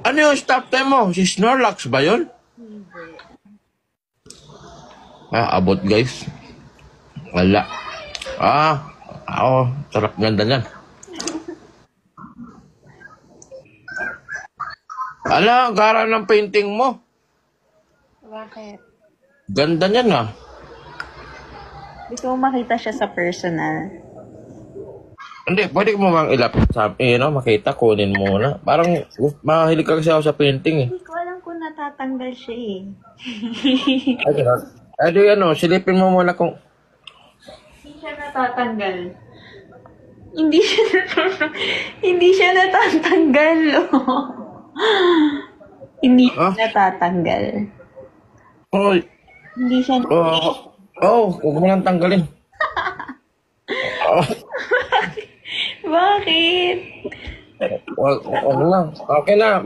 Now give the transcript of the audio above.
Ano yung stop time mo? Si Snorlax ba yun? Abot guys. Wala. Sarap ganda niyan. Ang gara ng painting mo. Bakit? Ganda niyan ah. Gusto mo makita siya sa personal. Hindi, pwede mo bang ilapit sa makita, kunin mo na. Parang mahilig ka kasi ako sa painting eh. Hindi ko alam kung natatanggal siya eh. Silipin mo muna kung... Hindi siya natatanggal. Hindi siya natatanggal. Hindi siya natatanggal. Hoy! Hindi siya... Huwag mo lang tanggalin. Bakit? Wag lang. Okay na,